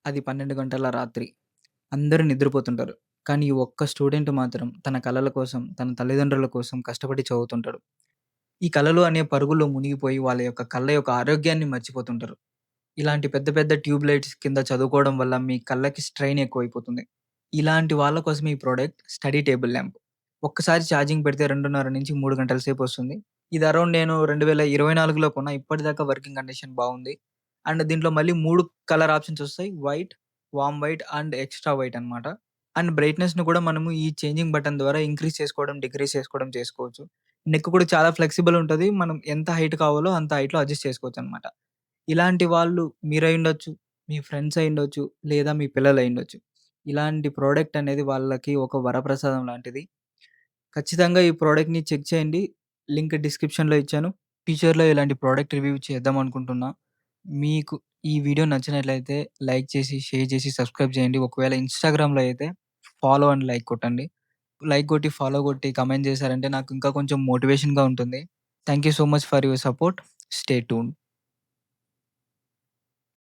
అది 12 గంటల రాత్రి. అందరూ నిద్రపోతుంటారు. కానీ ఈ ఒక్క స్టూడెంట్ మాత్రం తన కలల కోసం, తన తల్లిదండ్రుల కోసం కష్టపడి చదువుతుంటాడు. ఈ కలలు అనే పరుగులో మునిగిపోయి వాళ్ళ యొక్క కళ్ళ యొక్క ఆరోగ్యాన్ని మర్చిపోతుంటారు. ఇలాంటి పెద్ద పెద్ద ట్యూబ్ లైట్స్ కింద చదువుకోవడం వల్ల మీ కళ్ళకి స్ట్రెయిన్ ఎక్కువైపోతుంది. ఇలాంటి వాళ్ళ కోసం ఈ ప్రొడక్ట్ స్టడీ టేబుల్ ల్యాంప్. ఒక్కసారి ఛార్జింగ్ పెడితే 2:30-3 గంటల సేపొస్తుంది. ఇది అరౌండ్ నేను 2024లో కొన్నా. ఇప్పటిదాకా వర్కింగ్ కండిషన్ బావుంది. అండ్ దీంట్లో మళ్ళీ 3 కలర్ ఆప్షన్స్ ఒస్తాయి. White, warm white and extra white అన్నమాట. అండ్ బ్రైట్‌నెస్‌ని కూడా మనము ఈ చేంజింగ్ బటన్ ద్వారా ఇంక్రీజ్ చేసుకోవడం, డిక్రీజ్ చేసుకోవడం చేసుకోవచ్చు. నెక్ కూడా చాలా ఫ్లెక్సిబుల్ ఉంటది. మనం ఎంత హైట్ కావాలో అంత హైట్‌లో అడ్జస్ట్ చేసుకోవచ్చనమాట. ఇలాంటి వాళ్ళు మీరైయుండొచ్చు, మీ ఫ్రెండ్స్ అయ్యుండొచ్చు, లేదా మీ పిల్లలయ్యుండొచ్చు. ఇలాంటి ప్రొడక్ట్ అనేది వాళ్ళకి ఒక వరప్రసాదం లాంటిది. ఖచ్చితంగా ఈ ప్రొడక్ట్‌ని చెక్ చేయండి. లింక్ డిస్క్రిప్షన్‌లో ఇచ్చాను. ఫ్యూచర్‌లో ఇలాంటి ప్రొడక్ట్ రివ్యూ చేద్దామనుకుంటున్నా. మీకు ఈ వీడియో నచ్చినట్లయితే లైక్ చేసి, షేర్ చేసి, సబ్స్క్రైబ్ చేయండి. ఒకవేళ ఇన్‌స్టాగ్రామ్‌లో అయితే ఫాలో అండ్ లైక్ కొట్టండి. లైక్ కొట్టి, ఫాలో కొట్టి, కామెంట్ చేశారంటే నాకు ఇంకా కొంచెం మోటివేషన్‌గా ఉంటుంది. Thank you so much for your support. Stay tuned.